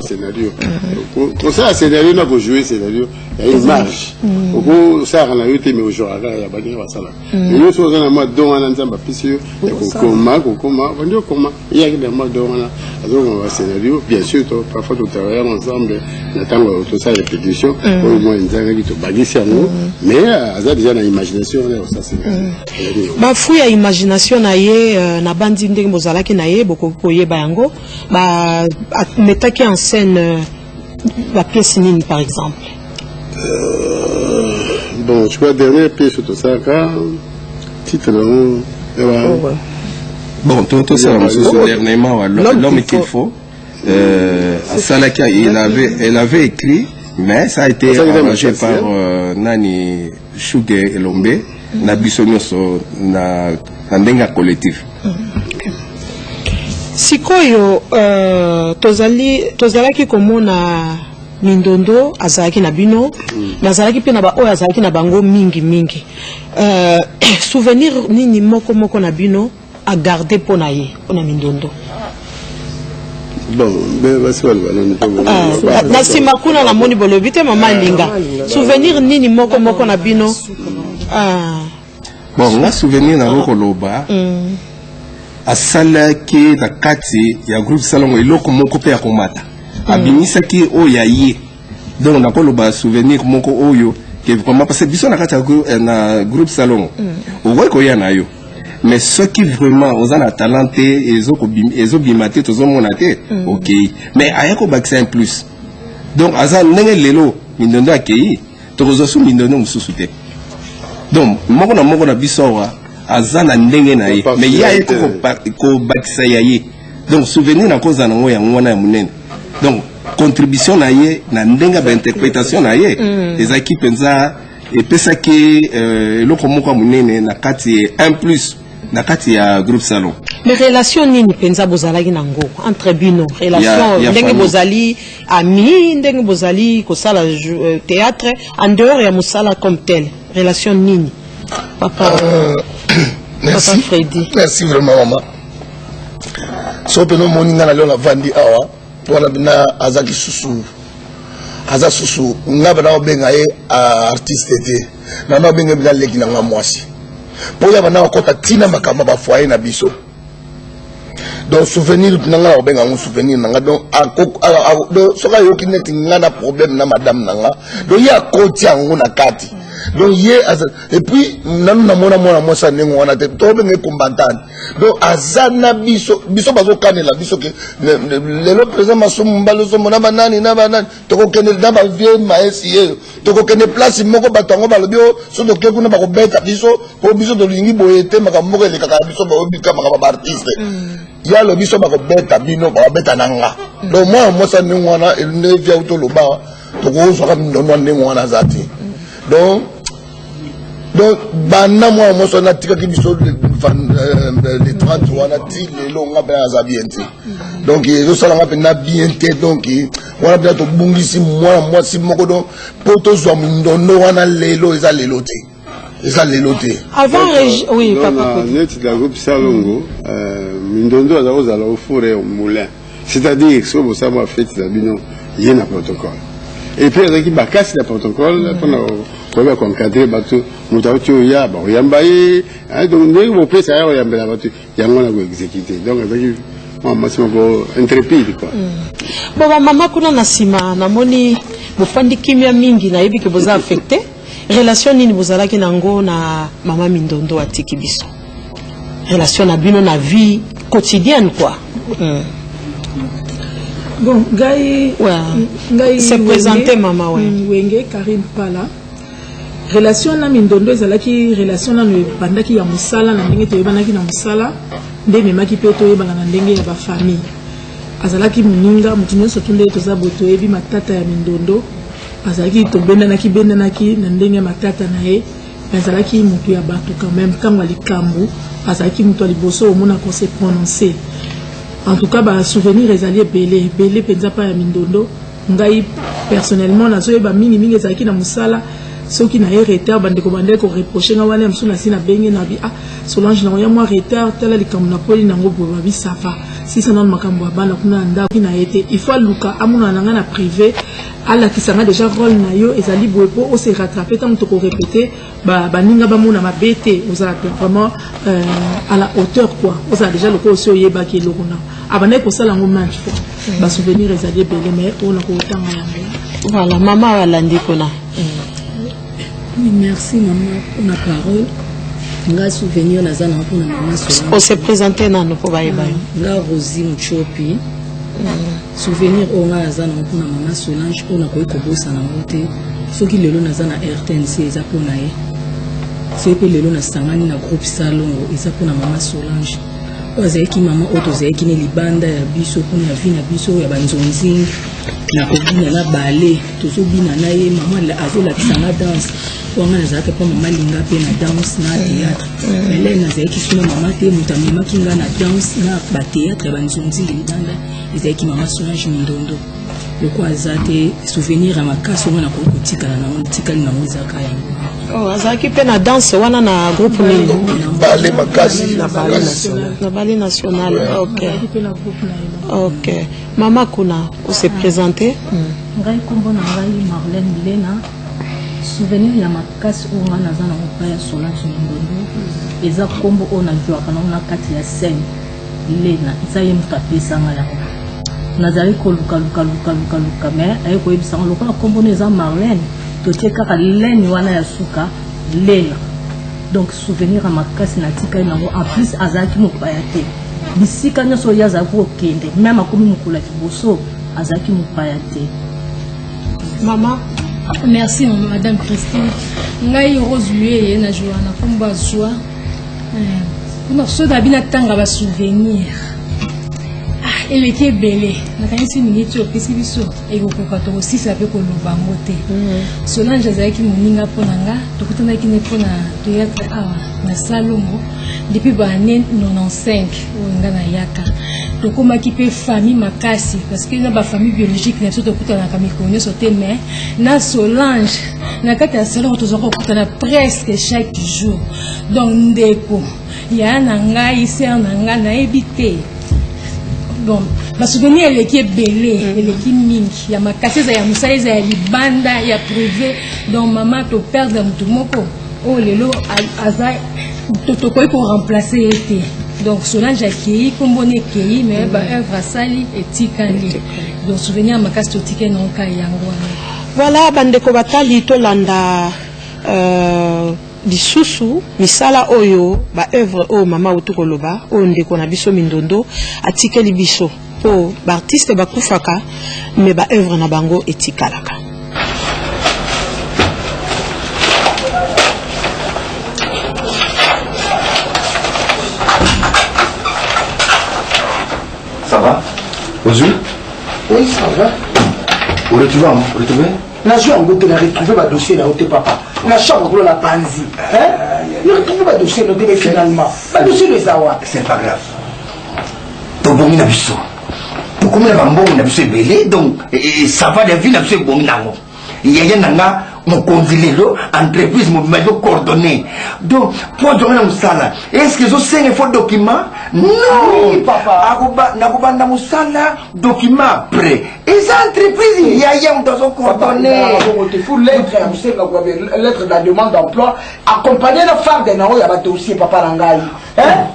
scénario. Pour ça, le scénario n'a pas joué scénario. Il y a une marge. Au ça, on a eu mais aujourd'hui, il y a pas de ça là. Mais nous sommes dans le mode dont on a un piscine, comment, il y a des modes dont on a un scénario. Bien sûr, parfois tout travaillons ensemble, on attend tout ça répétition. Au moins, il y a des baguettes à nous. Mais ça déjà dans l'imagination, ça c'est. Ma fouille à imagination naie, na bandi ndenge bozala ki naie, beaucoup koye bayango, ba metaki en scène la pièce nini par exemple. Bon, je crois dernière pièce tout ça, titre bon, tout ça, dernièrement, l'homme qu'il faut. Salaka, elle avait écrit, mais ça a été arrangé par Nani Chouge Elombe, na bisonyoso na ndenga collectif. Sikoyo tozalaki komona Mindondo azalaki na bino nazalaki pe na ba oyo azalaki na bango mingi souvenir nini moko na bino a garder pona ye pona Mindondo. Bon, na simakuna na moni bolobi te mama linga souvenir nini moko na bino. Bon, na souvenir na roko loba asala ki na kati ya groupe salongo eloko moko pe ya komata abimisa ki oya ye donc na koloba souvenir moko oyo que vraiment parce que biso na kati na groupe salongo okoy ko ya na yo mais ceux qui vraiment ozana talenté ezo bimate tozo monate OK mais ayako bakisa un plus donc azan ndenge lelo Mindondo akei tokozo su Mindondo mususu te donc moko na biso wa azana ndenge na ye mais ya ko bakisa ya ye donc souvenir na koza na ngoya ngwana ya munene donc contribution na ye na ndenga ba interprétation na ye les équipes nza et pesa ki eloko moko munene na kati 1 plus na kati ya groupe salon. Mais relation nini penza bozalaki nango entre bino relation ndenge bozali ami ndenge bozali ko sala théâtre en dehors ya musala comme tel relation nini papa merci Freddy. Merci vraiment maman so peno moninga na leo na vandi awa pour bina azaki susu aza susu ngaba na obenga ye artiste te na na obenga bila leki na mwasi pour ya bana okota tina makamba ba foyer na biso donc souvenir nanga obenga un souvenir nanga donc soka yoki net ngana problème na madame nanga donc ya koti yango na kati donc ye et puis nanu na mona mosa nengo wana te to benga kombantane donc azana biso bazo kanela biso ke le présent maso mbalo so mona banani na banani to ko kenel na ba vie maesi to ko kenel place moko batango balobi so to ke kuna ba ko beta biso po biso to lingi boyete makambo ke le kaka biso ba obika makaba artiste ya lo biso ba ko beta bino ba beta nanga donc moi mosa nengo wana ne via auto loba to ko so ka ndono nengo wana zati donc bana moi moso na tika ki biso les 30 wana ti lelo nga ba za bien te donc zo sala nga pe na bien te donc wana bien to bungisi moi si moko do poto zo Mindondo wana lelo eza lelo te avant oui papa net la groupe salongo Mindondo azala au four et au moulin c'est-à-dire que so ça va fait ça bino yena protocole et puis avec qui casse le protocole pour encadrer bateau mutautio ya ba yambaye donc ndenge mo pesa ya yambela bateau yango na ko exécuter donc avec moi c'est go intrépide quoi bon maman kuna na sima na moni bofandi kimia mingi na yebi ke boza affecté relation nini bozalaki nango na mama Mindondo atiki biso relation na bino na vie quotidienne quoi bon Gai se présenter maman Wenge Karine Pala relation na Mindondo ezalaki relation na bandaki ya musala na ndenge toyebanaki na musala nde memaki pe toyebana na ndenge ya ba famille azalaki muninga mutu nyonso tunde toza boto yebi matata ya Mindondo azalaki bendanaki na ndenge ya matata na ye azalaki mutu ya bato quand même kangwa likambu azalaki mutu liboso omona ko se prononcer en tout cas ba souvenir ezali belé penza pa ya Mindondo ngai personnellement nazoyeba mingi ezalaki na musala ceux qui n'avaient retard bandeko bandeko reprocher nga wana msuna sina benge na bi Solange na ya moi retard tala likambo na poli nango boba bi safa si ça non makambo bana kuna nda kina été il faut luka amuna nanga na privé ala kisanga déjà rôle na yo ezali boepo o se rattraper tant to répéter ba ninga ba mona mabete vous avez vraiment à la hauteur quoi vous avez déjà le ko so yeba ki lokuna abana ko sala ngo match fois ba souvenir ezali belé mais on a ko tanga yango voilà maman walandi kona merci maman pour la parole. Nga souvenir na zana pour na maman Solange. On s'est présenté nano pour baïba. La Rosie Mchopi. Souvenir on a zana pour na maman Solange on a koyi kobosa na monte. Ce qui lelo na zana RTNC eza pour na ye. C'est que lelo na sangani na groupe Salongo eza pour na maman Solange. Ozeki maman otozeki ne libanda ya biso pour na vie na biso ya banzonzi. Na kobina na balé tozobina na ye maman la azola kisanga danse. On a les pour maman linga pe na danse na théâtre mais là na qui maman te mutamima kinga na danse na ba théâtre ba nzonzi libanda ezaki maman Solange Mindondo le quoi azate souvenir à makasi on a ko tikala na on tikali na muzaka ya oh azaki pe na danse wana na groupe nini balé makasi na balé national OK maman kuna on s'est présenté ngai kombo na ngai Marlène Lena souvenir ya makasi o nga nazana ko ya Solange Mindondo eza kombo ona jwa kana na kati ya scène Lena isaye mutapesa nga ya nazali ko luka mais ay ko yebisa ngo lokola kombo neza Marlène to teka ka Lena wana ya suka Lena donc souvenir ya makasi na tika na ngo en plus azaki mopaya te bisika nyoso ya za ko kende même akomi mukula kiboso azaki mopaya te maman. Merci madame Christine. Ngai Rose Luye na Joana Komba Joa. On so dabina tanga ba souvenir. Ah, elle était belle. Na kanisi minute au pesi biso e ko ko to 6 la pe ko loba mote. Solange azaki moninga ponanga, to kutana kine pona théâtre na Salongo depuis ba année 95 o ngana yaka. To koma ki pe famille makasi parce que na ba famille biologique na to kutana ka mikonyo sote mais na Solange na kati ya salon to zoko kutana presque chaque jour donc ndeko ya na ngai ser na nga na ebité bon ba souvenir elle qui est belle elle qui mingi ya makasi za ya musaiza ya libanda ya privé donc maman to perdre mutu moko oh lelo azai to koy ko remplacer été. Donc Solange a qui combone qui mais ba œuvre sali et tikali donc souvenir makasi tike non ka yango voilà bandeko batali to landa lisusu misala oyo ba œuvre o mama utukoloba o ndeko na biso Mindondo atikeli biso po ba artiste ba kufaka mais ba œuvre na bango etikalaka. Ça va? Aujourd'hui? Oui, ça va. Où es-tu vas? Où es-tu vas? Na joie on peut retrouver ma dossier là où t'es papa. Na chambre pour la panzi. Hein? Il retrouve ma dossier là mais finalement. Ma dossier le savoir. C'est pas grave. Donc bon na biso. Pourquoi na bambo na biso belé donc ça va de vie na biso bon nango. Yaya nanga mon consilero entreprise mon majo coordonné. Donc pour donner un salaire. Est-ce que je sais un faux document? Non, oui, papa. Nakubanda musala document prêt. Et ça entreprise yaya on doit coordonner. Il faut lettre de la demande d'emploi accompagner la femme de Nao, il y a un dossier papa Langai. Hein?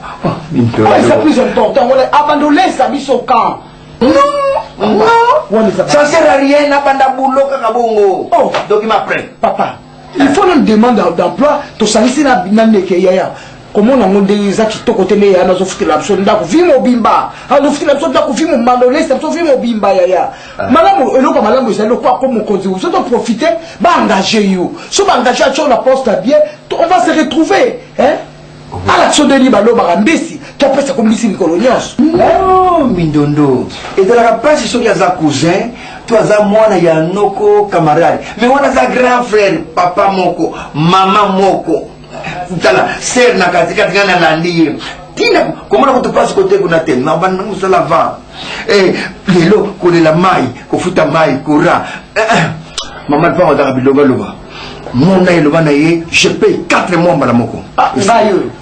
C'est plus important. On a abandonné sa mise au camp. Non, ça sert à rien, n'abandonne boulot kabongo. Oh, document prêt. Papa, il faut une demande d'emploi. Tu sais, c'est la binane qui est là. Comment on a demandé les actes de côté de la zone de l'absolu d'Akoufimo Bimba. Alors, il faut l'absolu d'Akoufimo Mandolé, c'est l'absolu Bimba. Madame, elle n'a pas madame, elle n'a pas comme cause. Vous êtes profiter, bah engager you. Si vous engagez à la poste bien, on va se retrouver. Hein? À l'action de l'Ibalo Barambesi, tu as fait comme ici Nicolonios. Non, Mindondo. Et de la place, ils sont des cousins. Toi, moi, il y a un camarade. Mais on a un grand frère, papa Moko, maman Moko. Tala, sœur Nakatika, Tina Landi. Tina, comment on te passe côté qu'on a tenu? Non, on va l'avant. Et les lots, qu'on est la maille, qu'on fout ta maille, qu'on a. Maman, pas, on a un bilonga. mon aïe, je paye 4 mois malamoko.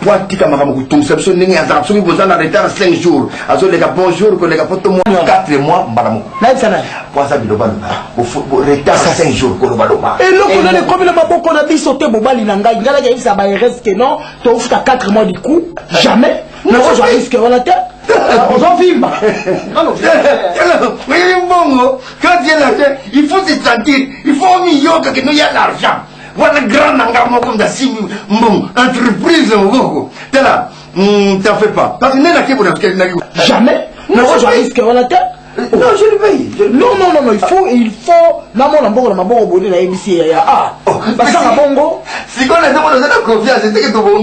Pour tika makamoko tout ça so ningi azara so vous en retard 5 jours. Azo les gars bonjour que les gars poto 4 mois malamoko. naisana Pour ça biloba au retard 5 jours ko loba. et loko na comme le maboko na biso te bobali na ngai ngala ya isa ba reste non to futa 4 mois du coup jamais non je risque on la tête on s'en filme oui bongo quand il là il faut se sentir il faut miyoka que nous y a l'argent. Voilà grand nangamo comme da si mon entreprise au t'es là t'en fais pas parce que n'est la jamais non je risque on la tête non je le paye non il faut na mon bongo na maboko boni na ABC ya parce que bongo si qu'on a demandé de confiance c'est que tu bongo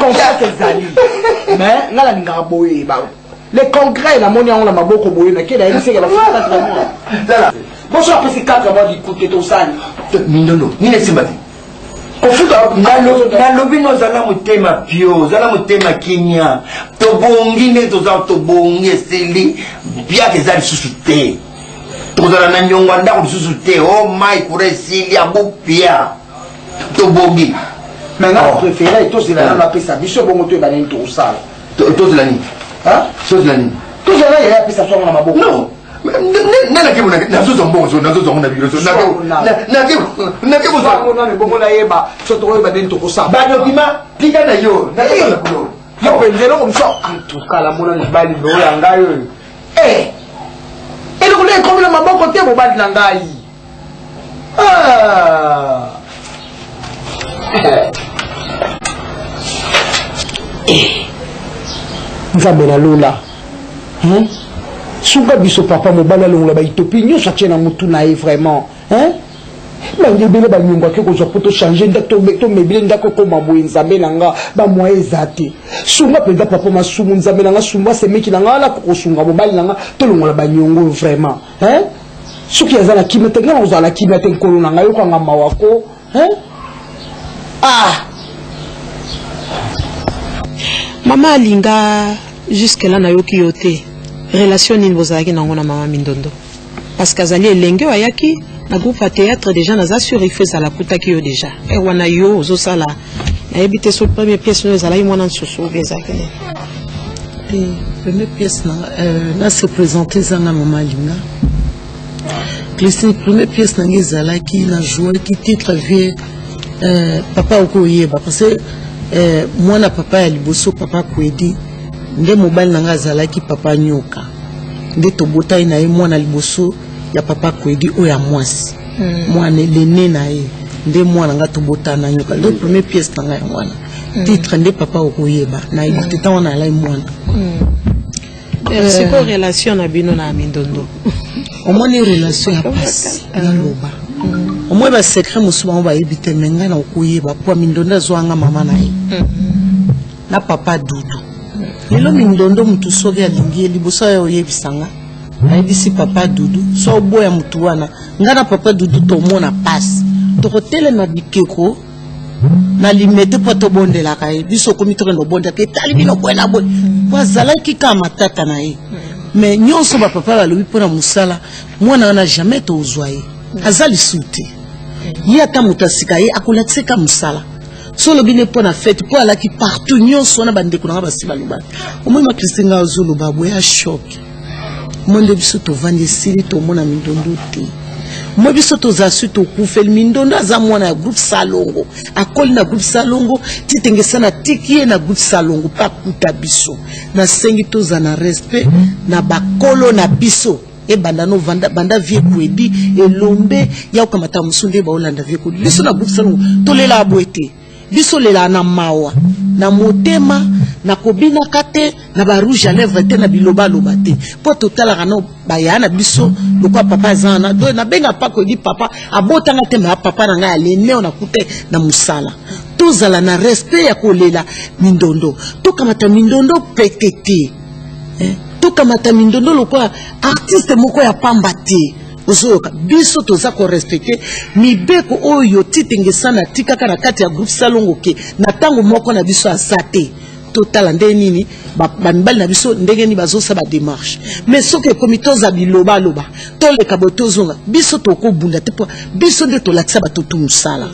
confiance ezali mais ngala ninga boye ba les congrès la moni on la maboko boye na kela ABC ya la fata vraiment bonjour après ces 4 mois d'écoute tout ça mindono ni ne simbati kofuta nalobi nozala motema pio ozala motema kinya tobongi nde tozala tobongi esili biaka eza lisusu te tozala na nyongo ya ndako lisusu te o mai kura esili abopia tobongi menga préféré tozela nano apesa biso bongo to ebanini tokosala tozela nini tozela nini tozela yeye apesa songo na maboko non nana ke bona nazo zombo na biro na ke bongo na bongo na yeba soto ko ebanini tokosala ba document tika na yo na yo kulo yo pendelo comme ça en tout cas la mona libali no ya ngai ele ko le comme le maboko te bobali na ngai nzambe na lola suka biso papa mobala longola baitopi nyonso atie na mutu na ye vraiment bange ebele baliongo ake kozwa po tochange tomebile ndako ekoma boye nzambe na nga bamoye eza te sunga mpenza papa masumu nzambe na nga sumba semeki na nga ala kokosunga mobali na nga tolongola baniongo vraiment soki aza na kimia te nga na kozala na kimia te nkolo na nga yokanga mawako mama alinga jusque là nayoki yo te relation nini bozalaki nango na mama Mindondo parce que azali elenge ayaki na groupe ya théâtre déjà naza sur il faisait la kutaki yo déjà et wana yo ozosala nayebi te so première pièce no ezalaki mwana nsusu bezalaki première pièce na se présenter zanga mama alinga Christine première pièce nanga ezalaki na jouer qui titre vie papa okoyeba parce que mwana papa ya liboso papa kwedi nde mobali nanga azalaki papa nyoka nde tobotaki na ye mwana liboso ya papa kwedi oyo ya mwasi mwana lene na ye nde mwana nga tobotana na nyoka nde première pièce nanga ya mwana titre nde papa okoyeba na ekute ta wana alai mwana siko relation na bino na Mindondo omoni relation ya pasi ya loba omoi ba secret mosusu bango bayebi te me ngai na okoyeba po Mindondo azwanga mama na ye na papa dudu lelo Mindondo mutu soki alingi liboso ya oyebisanga ayebisi papa dudu so oboya mutu wana ngai na papa dudu tomona pasi tokotelema bikeko na limete po tobondelaka ye biso komi tokende obondaka etali bino boye na boye po azalaki ka matata na ye mais nyonso bapapa balobi mpona mosala mwana wana jamais tozwa ye aza lisu te ye ata moto asika ye akolakisa ka mosala so olobi ne mpona fete mpo alaki partout nyonso wana bandeko nanga basi balobaki omoi makriste nga azoloba boye ya shoke mo nde biso tovandi esili tomona Mindondo te moi biso tozasu tokufeli Mindondo aza mwana ya groupe Salongo akoli na groupe Salongo titengesana tiki ye na groupe Salongo pa kuta biso na sengi toza na respect na bakolo na biso e banda no banda vie kwedi elombe ya okamata musunde ba olanda vie kwedi biso na groupe Salongo tolela aboete biso lela na mawa na motema na kobina kate na ba rouge à lèvres te na biloba loba te po totala kana bayana biso lokwa papa zana do na benga pa ko di papa abotanga te ma papa na nga alene na kute na musala tozala na respect ya kolela Mindondo tokamata Mindondo petete tokamata Mindondo lokwa artiste moko ya pamba te ozoyoka biso toza ko respecter mibeko oyo titengesana tikaka na kati ya groupe Salongo ke na tango moko na biso asate total ndenge nini bamibali na biso ndenge nini bazosala démarche mais soki ekomi toza bilobaloba toleka boye tozonga biso tokobunda te po biso nde tolakisa bato tu mosala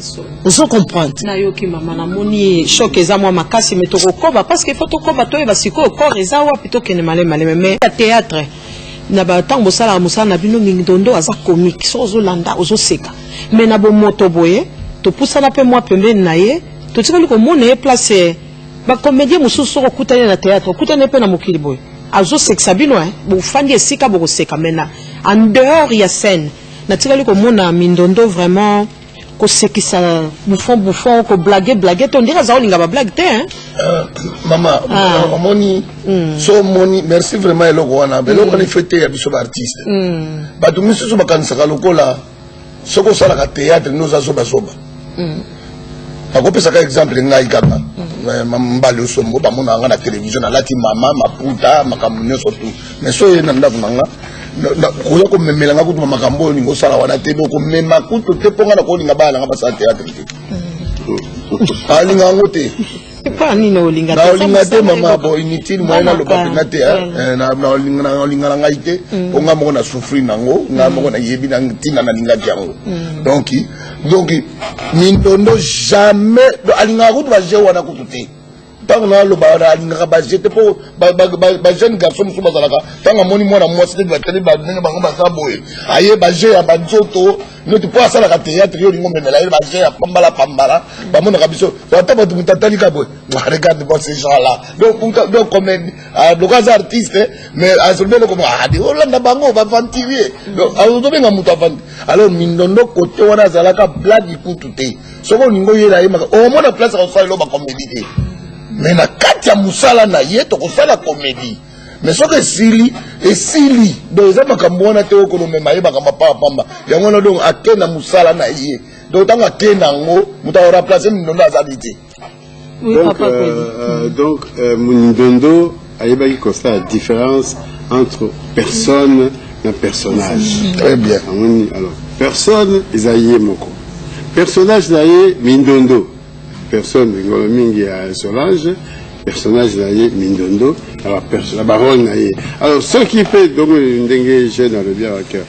ozo comprendre nayoki mama namoni choc eza mwa makasi me tokokoba parce que faut tokoba toyeba sikoyo corps eza wapi tokende malema mais ya théâtre na batango bosala mosala na bino Mindondo aza comique so ozolanda ozoseka mais na bomoto boye topusana mpe mwa pembeni na ye totikali komona ye place bacomédien mosusu soko okutani na théâtre okutani mpe na mokili boye azosekisa bino bofandi esika bokoseka mena en dehors ya scène natikali komona Mindondo vraiment kosekisa bouffon ko blague to ndira za olinga ba blague te hein mama omoni so moni merci vraiment eloko wana beloko ni fete ya biso ba artiste bato misusu bakanisaka lokola soko sala ka théâtre noza zoba akopesaka exemple ngai kaka mbali osombo bamona nga na télévision alati mama maputa makambo nyonso tu mais so ye na ndako na nga koya komemela nga kutu makambo oyo ningo osala wana te bokomema kutu te mpo nga na kolinga bana nga basala théâtre te alinga yango te naolinga te mama bo inutile moye naloba pena te naolinga na ngai te mpo nga moko na souffrir nango nga moko nayebi na ntina nalingaki yango donc Mindondo jamais alingaka kutu baje wana kutu te ntango naloba alingaka baje te mpo bajeune garçon mosusu bazalaka ntango amoni mwana mwasi te bateli bandenge bango baza boye aye baje ya banzoto noti mpo asalaka théâtre yo olingo memela ye baje ya pambala bamonaka biso ata bato moto atalika boye regarde bon ces gens là donc comme loko aza artiste mais asolobele komo adi olanda bango bavantirie ozobenga moto avandi alors Mindondo kote wana azalaka blague kutu te soko olingo yela ye maka omona place akosala elo bacomédie te mais na kati ya musala na ye tokosala comédie mais soki esili donc eza makambo wana te okolomema ye makambo apapamba yango wana donc ake na musala na ye donc ntango ake nango moto akoremplace Mindondo azali te donc Mindondo ayebaki kosala la différence entre personne et personnage. Très bien. Alors personne ezali ye moko personnage na ye Mindondo personne ngolo mingi ya Solange personnage na ye Mindondo la baronne na ye alors ce qui fait donc ndenge jeune dans le bien à cœur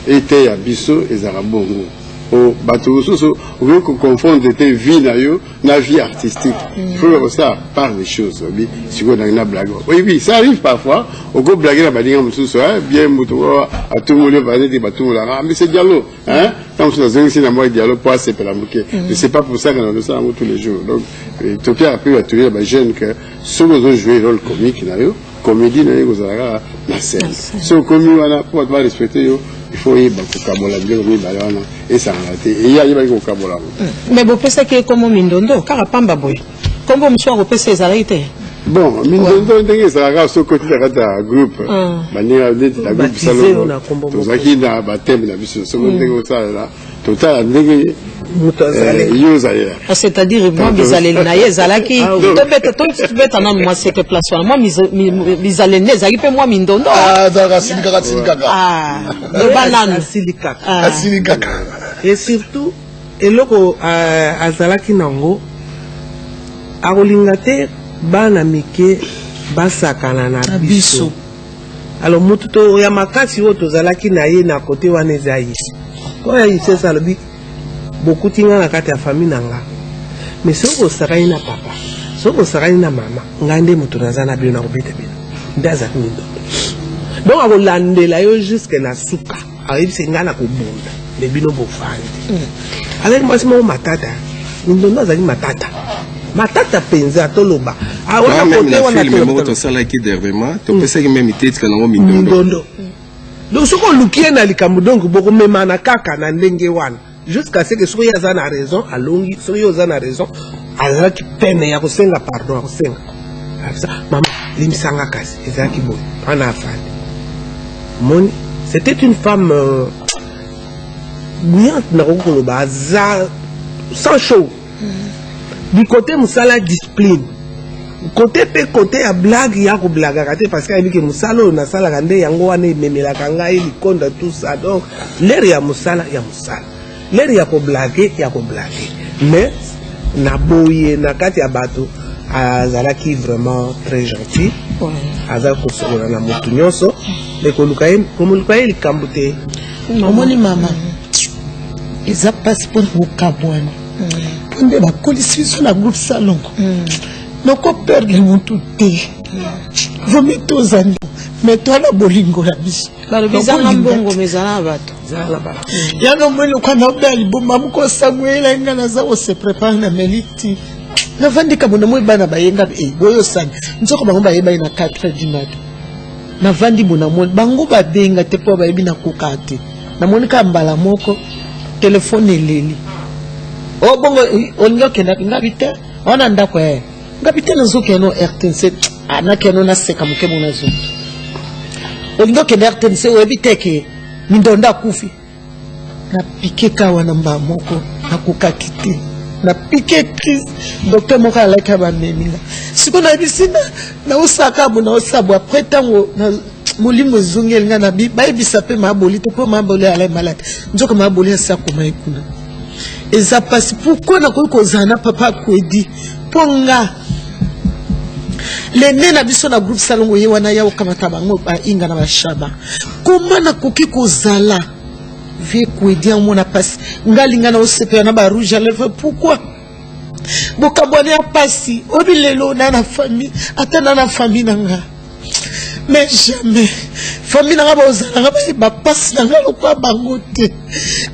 était ya biso ezara bongo o bato mosusu okoki koconfondre te vie na yo na vie artistique il faut que ça part des choses obi sikoyo nangi na blague oui ça arrive parfois oko blague na baninga mosusu bien moto atumoli bane te batumolaka mais c'est dialogue hein tant que nazongisi na moi dialogue po asepela moke mais c'est pas pour ça que nous sommes tous les jours donc tokia ape batulia bajeune que soki ozojouer rôle comique na yo comédie na yo kozalaka na scène so komi wana po bato barespecte yo il faut y kokabola biloko mibale wana esangala te eya yebaki kokabola mais bopesaki komo Mindondo kaka pamba boye kombo mosu akopesa ezalaki te bon Mindondo ndenge ezalaka soki otikaka ta groupe baninga neti na groupe salongo tozalaki na bateme na biso soki ndenge osalela totala ndenge yo ozali c'est-à-dire moi bizaleli na ye ezalaki tobeta nanu mwa seke place wana mwa bizaleli ne ezalaki mpe mwa Mindondo loba nanu asilikaka et surtout eloko azalaki nango akolinga te bana mike basakana na biso alors mutu to ya makasi oyo tozalaki na ye na kote wana eza ye oyo yisesa alobi bokuti nga na kati ya famille na nga mais soki osakani na papa soki osakani na mama ngai nde moto naza na bino nakobeta bino nde azalaki Mindondo donc akolandela yo jusque na suka ayebisi ngai na kobunda nde bino bofandi azalaki mwasi moko matata Mindondo azalaki matata penza toloba moko tosalaki dernièrement topesaki meme itetika nango Mindondo donc soki oluki na likambo donc bokomemana kaka na ndenge wana jusqu'à ce que soki aza na raison alongi soki yo oza na raison azalaki pene ya kosenga pardon akosenga mama limisanga kasi ezalaki boye wana afandi moni c'était une femme bouillante na kokoloba aza sans show du côté musala discipline côté ya blague ya koblagaka te parce que ayebi ke mosala oyo nasalaka nde yango wana ememelaka ngai likonda tout ça donc lere ya mosala lere ya koblage mais na boye na kati ya bato azalaki vraiment très gentil aza kosokola na motu nyonso me koluka ye likambo te omoni mama eza mpasi mpona kokabwana mpo nde bakolisi biso na groupe salongo noko perdre motu te vomi tozani me toana bolingo ya biso balobizanga mbongo mezala na bato yango mwe lokwa na obe ya liboma mokosangwela nga naza kose prépare na meliti navandika bona mwe bana bayenga boyo sani nzoko bango bayebai na 4 du mat navandi bona mwe bango babenga te po bayebi na koka te namoni ka mbala moko telefone eleli o bongo olingi okendaki ngabi te wana ndako ye ngabi te nazokeno RTNC anakeno naseka moke mo nazo olingi okende RTNC oyebi te ke mindondo akufi napike kawa na mbala moko nakokaki te na piqué crise docteur moko alaki abaneminga siko na bisina na osaka bona osabo après tango na molimo zungeli nga na bi bayebisa pe maboli te po maboli ala malade nzoko maboli asa koma ekuna eza pasi pourquoi na koyi kozana papa kwedi ponga lene na biso na groupe salongo ye wana ya okamata bango ba inga na bashaba koma na koki kozala vie kwedi en mona passe ngalinga na osepe na ba rouge à lèvres pourquoi bokabone ya pasi obilelo na na famille atana na famille nanga mais jamais famille nanga bozala ba passe nanga lokwa bango te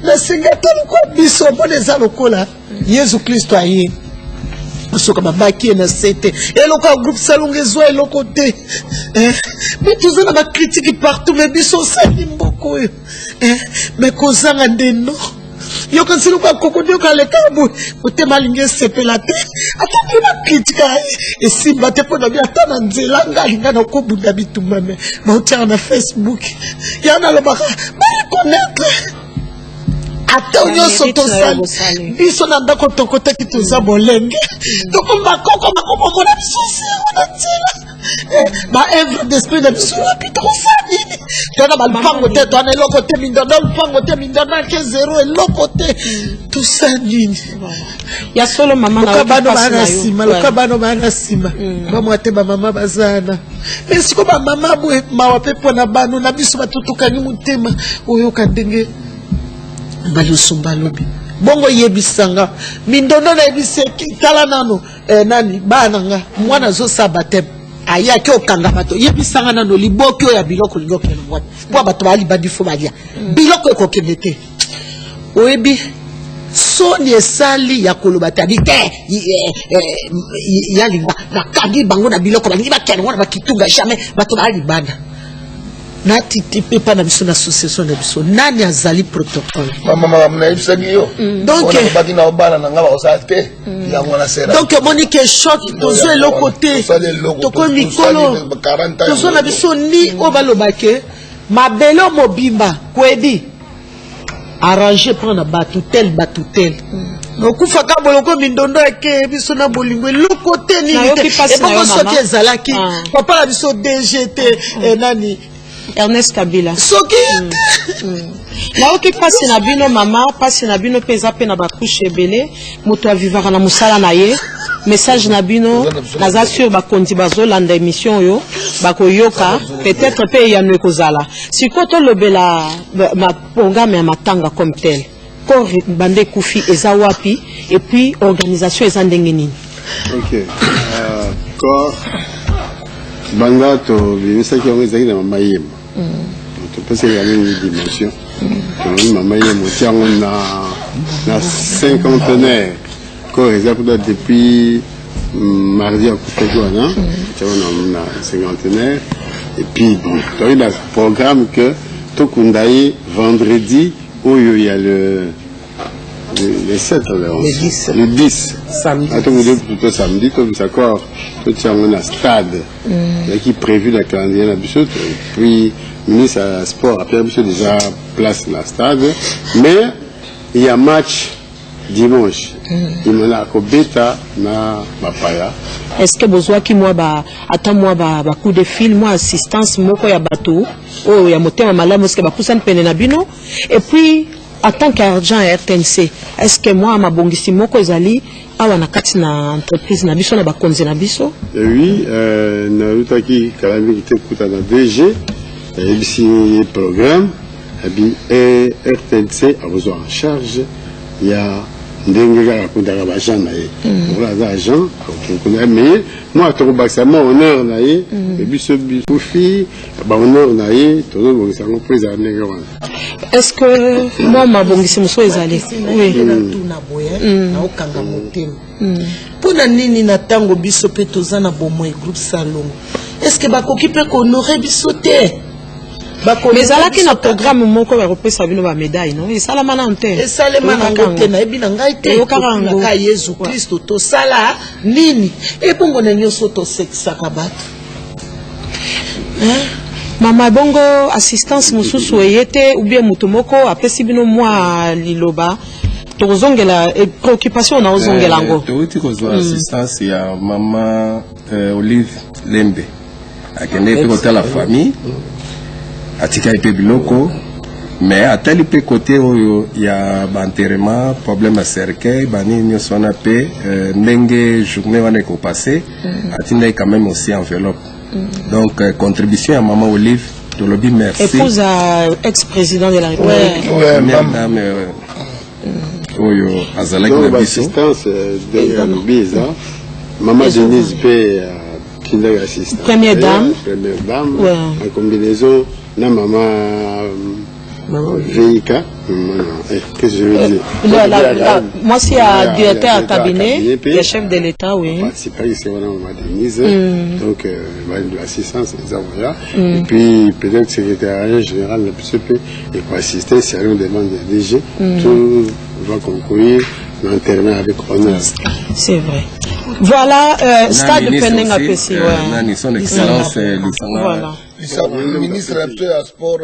na singata lokwa biso mona za lokola Yesu Kristo aye soka babaki na sete et le groupe salongo ezwa eloko te mais tous na ba critique partout mais biso sali mboko mais kozanga ndeno yo kan silu ba kokodio ka le kabu ote malinge sepela te ataki na critique et si bate po na bi atana nzela ngalinga na ko bunda bitumba me ba otia na Facebook yana lo ba connaître ata nyonso tosali biso na ndako tokotaki toza bolenge tokomba koko makomona biso wana nzela ba œuvre d'esprit de biso apito kosali tona balpango te tona eloko te mindondo lupango te mindondo ke zero eloko te tosali ya solo mama na kabano bana sima lokabano bana sima bamwa te ba mama bazana mais siko ba mama bwe mawa pepo na bano na biso batutukani mutema oyo kandenge balusumba lobi bongo yebisanga mindondo na yebiseki tala nano nani bananga mwana zo sabatem aya ke okanga bato yebisanga nano liboki ya biloko liboki na mwana kwa bato bali badifo balia biloko ekokende oyebi soni esali ya koloba tabi te ya limba na kagi bango na biloko balingi bakene wana bakitunga jamais bato bali bana nati tipe pa na biso na association na biso nani azali protocole mama mna ibisagi yo donc baki na obana na ngaba osate ya mwana sera donc monique choc tozo eloko te toko mikolo tozo na biso ni obalobake mabelo mobimba kwedi arranger prendre batutel okufaka boloko mindondo eke biso na bolingo eloko te nini te ebongo soki ezalaki papa na biso DGT nani Ernest Kabila soki naoki pasi na bino mama pasi na bino peza pe na bakushe ebele moto avivaka na mosala na ye message na bino naza sur bakondi bazolanda émission oyo bakoyoka peut-être pe yano ekozala sikoyo tolobela programme ya matanga comme tel corps bande kufi eza wapi et puis organisation eza ndenge nini ok corps banda to bimisaki yango ezalaki na mama yema topesi yango une dimension tomoni mama yema otia yango na cinquantenaire corps eza kuda depuis mardi akufaki wana otia yango na cinquantenaire et puis bon toyei na programme que tokunda ye vendredi oyo ya le 7 le 10 samedi plutôt samedi tout ça corps tout ça on a stade qui est prévu dans le calendrier na biso puis ministre à sport après biso déjà place la stade mais il y a match dimanche il y a kobeta na mapaya est-ce que besoin qui moi ba ata moi ba coup de fil moi assistance moko ya bateau oh ya motema malamu est-ce que ba kusana pene na bino et puis en tant qu'argent à RTNC, est-ce que moi, ma bongisi moko ezali, awa na kati na entreprise na biso na bakonzi na biso? Oui, na utaki kalami kite kuta na DG, ici programme, et RTNC a besoin en charge, il y a ndenge kaka kundaka bagent na ye okola aza agent okokunda mais moi tokobakisa ma honneur na ye biso bisofi bahonneur na ye tozobongisa yango mpo ezala ndenge wana. Est-ce que moi mabongisi mosusu ezali na boye naokanga motema mpona nini na ntango biso mpe toza na bomoi groupe salongo est-ce que bakoki mpe kohonore biso te? Mais ezalaki na programme moko bakopesa bino bamédaille non esalama nango te esalema nango te nayebi na ngai te okaka yesu kristo tosala nini ebongo na nyonso tosekisaka bato mama bongo assistance mosusu eye te ou bien moto moko apesi bino mwa liloba tokozongela préoccupation na ozongela yango touti kozwa assistance ya mama Olive Lembe akende mpe kotala famille atika ipe biloko mais atali pe côté oyo ya banterrement problème à cercueil bani nyonso wana pe ndenge journée wana ekopase atinda quand même aussi enveloppe donc contribution à maman Olive tolobi merci épouse à ex-président de la République madame oyo azalaki na biso assistance de biza maman Denise pe assistante première dame en combinaison na maman Veika, qu'est-ce que je veux dire? Moi, c'est un directeur à cabinet, le chef de l'État, oui. C'est pas ici, on a Denise, donc l'assistance des avocats, et puis peut-être secrétariat général de la PCP, et pour assister, si on demande des DG, tout va concourir l'enterrement avec honneur. C'est vrai. Voilà, stade de Penenga PC. Son excellence, le ministre un peu à sport.